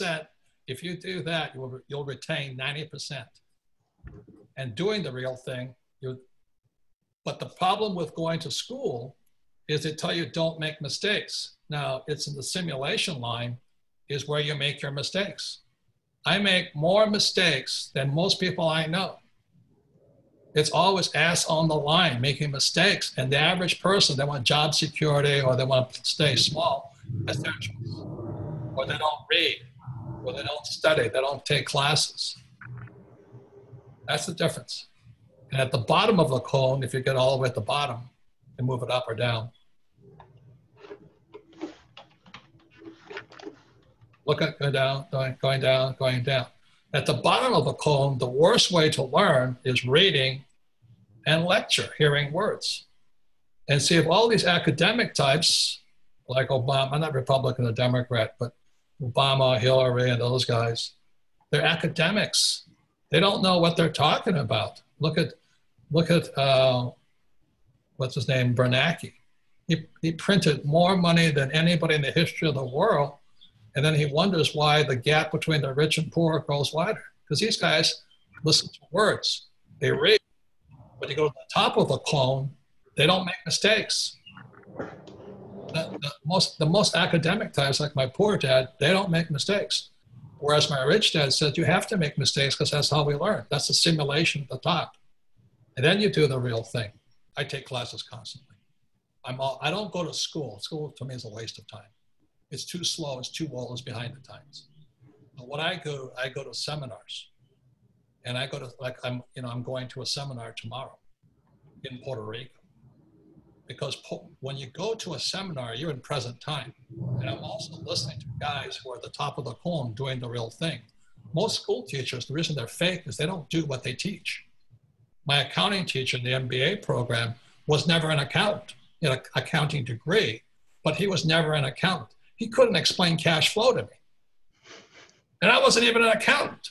10%, if you do that, you'll retain 90%. And doing the real thing, but the problem with going to school is they tell you don't make mistakes. Now, it's in the simulation line is where you make your mistakes. I make more mistakes than most people I know. It's always ass on the line, making mistakes. And the average person, they want job security or they want to stay small, that's their choice. Or they don't read, or they don't study, they don't take classes. That's the difference. And at the bottom of the cone, if you get all the way at the bottom and move it up or down, look at going down, going down, going down. At the bottom of the cone, the worst way to learn is reading and lecture, hearing words. And see, if all these academic types, like Obama, I'm not Republican or Democrat, but Obama, Hillary, and those guys, they're academics. They don't know what they're talking about. Look at what's his name, Bernanke. He printed more money than anybody in the history of the world. And then he wonders why the gap between the rich and poor grows wider. Because these guys listen to words. They read. But you go to the top of the cone, they don't make mistakes. The most academic types, like my poor dad, they don't make mistakes. Whereas my rich dad said, you have to make mistakes because that's how we learn. That's the simulation at the top. And then you do the real thing. I take classes constantly. I don't go to school. School to me is a waste of time. It's too slow. It's 2 years behind the times. But what I go to seminars. And I go to, like, I'm going to a seminar tomorrow in Puerto Rico. Because when you go to a seminar, you're in present time. And I'm also listening to guys who are at the top of the cone doing the real thing. Most school teachers, the reason they're fake is they don't do what they teach. My accounting teacher in the MBA program was never an accountant. He had an accounting degree, but he was never an accountant. He couldn't explain cash flow to me. And I wasn't even an accountant.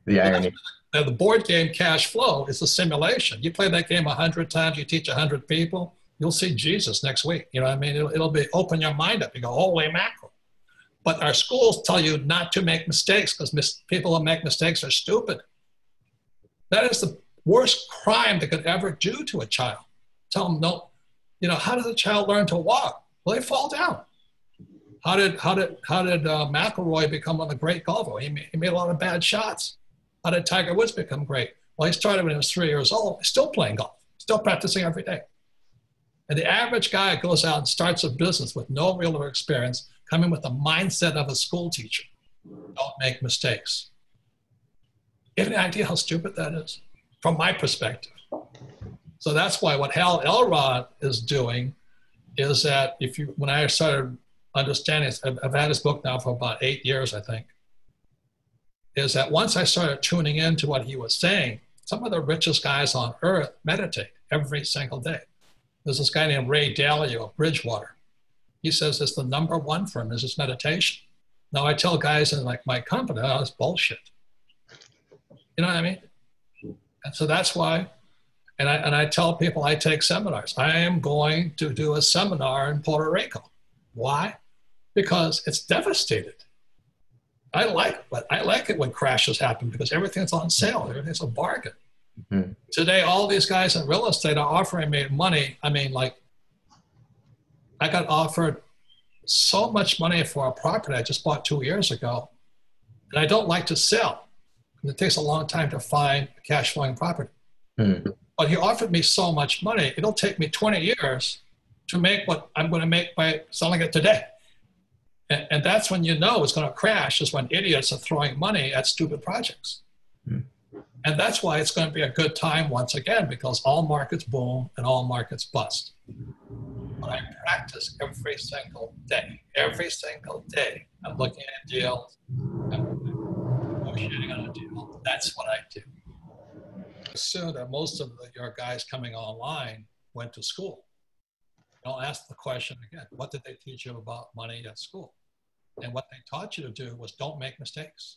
The irony. The board game cash flow is a simulation. You play that game 100 times, you teach 100 people, you'll see Jesus next week. You know what I mean? It'll be, open your mind up. You go, holy mackerel. But our schools tell you not to make mistakes because people who make mistakes are stupid. That is the worst crime they could ever do to a child. Tell them, no, you know, how does a child learn to walk? Well, they fall down. How did McIlroy become one of the great golfers? He made a lot of bad shots. How did Tiger Woods become great? Well, he started when he was 3 years old. He's still playing golf, still practicing every day. And the average guy goes out and starts a business with no real experience, coming with the mindset of a school teacher. Don't make mistakes. You have any idea how stupid that is? From my perspective. So that's why what Hal Elrod is doing is that when I started understanding, I've had his book now for about 8 years, I think, is that once I started tuning into what he was saying, some of the richest guys on earth meditate every single day. There's this guy named Ray Dalio of Bridgewater. He says it's the #1 for him is his meditation. Now I tell guys in like my company, oh, it's bullshit. You know what I mean? And so that's why, and I tell people I take seminars. I am going to do a seminar in Puerto Rico. Why? Because it's devastated. I like it when crashes happen because everything's on sale. Everything's a bargain. Mm-hmm. Today, all these guys in real estate are offering me money. I mean, like, I got offered so much money for a property I just bought 2 years ago, and I don't like to sell. And it takes a long time to find a cash flowing property. Mm-hmm. But he offered me so much money, it'll take me 20 years to make what I'm going to make by selling it today. And that's when you know it's going to crash, is when idiots are throwing money at stupid projects. Mm-hmm. And that's why it's going to be a good time once again, because all markets boom and all markets bust. But I practice every single day. Every single day, I'm looking at deals, I'm negotiating on a deal. That's what I do. I assume that most of your guys coming online went to school. I'll ask the question again, what did they teach you about money at school? And what they taught you to do was don't make mistakes.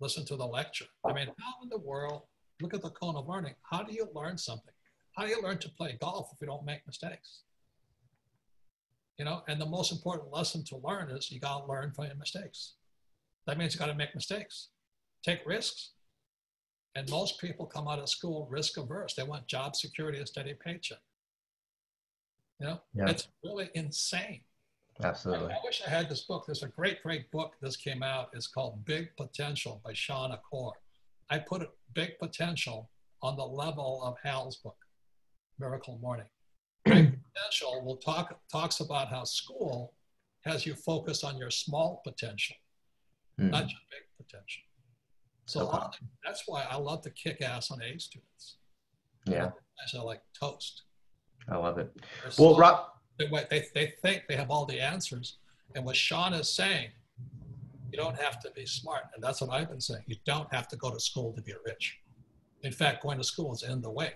Listen to the lecture. I mean, how in the world, look at the cone of learning. How do you learn something? How do you learn to play golf if you don't make mistakes? You know, and the most important lesson to learn is you got to learn from your mistakes. That means you got to make mistakes, take risks. And most people come out of school risk averse. They want job security, a steady paycheck. You know, it's really insane. Absolutely. I wish I had this book. There's a great, great book this came out. It's called Big Potential by Sean Acor. I put Big Potential on the level of Hal's book, Miracle Morning. Big Potential talks about how school has you focus on your small potential, not your big potential. So that's why I love to kick ass on A students. Yeah. I like toast. I love it. Well, Rob, they think they have all the answers. And what Sean is saying, you don't have to be smart. And that's what I've been saying. You don't have to go to school to be rich. In fact, going to school is in the way.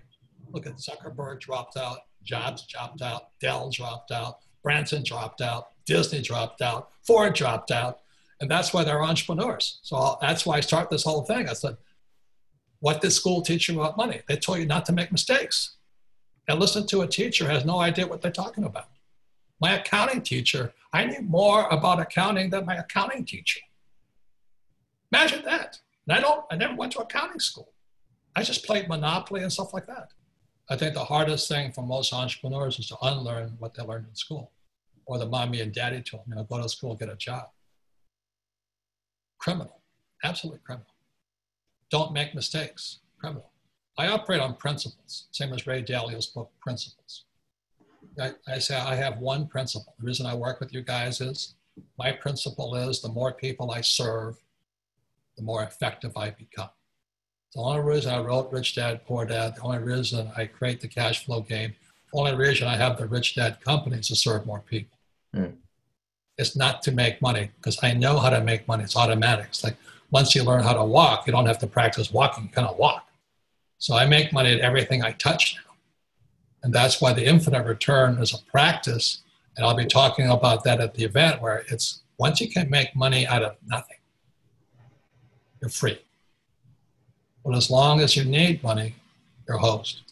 Look at Zuckerberg dropped out, Jobs dropped out, Dell dropped out, Branson dropped out, Disney dropped out, Ford dropped out. And that's why they're entrepreneurs. So that's why I started this whole thing. I said, what did school teach you about money? They told you not to make mistakes. And listen to a teacher who has no idea what they're talking about. My accounting teacher, I knew more about accounting than my accounting teacher. Imagine that. And I never went to accounting school. I just played Monopoly and stuff like that. I think the hardest thing for most entrepreneurs is to unlearn what they learned in school. Or the mommy and daddy told them, go to school, get a job. Criminal, absolutely criminal. Don't make mistakes, criminal. I operate on principles, same as Ray Dalio's book, Principles. I say I have one principle. The reason I work with you guys is, my principle is the more people I serve, the more effective I become. The only reason I wrote Rich Dad, Poor Dad, the only reason I create the cash flow game, the only reason I have the Rich Dad company is to serve more people. It's not to make money, because I know how to make money. It's automatic. It's like once you learn how to walk, you don't have to practice walking, you kind of walk. So I make money at everything I touch now. And that's why the infinite return is a practice. And I'll be talking about that at the event, where it's once you can make money out of nothing, you're free. But as long as you need money, you're a host.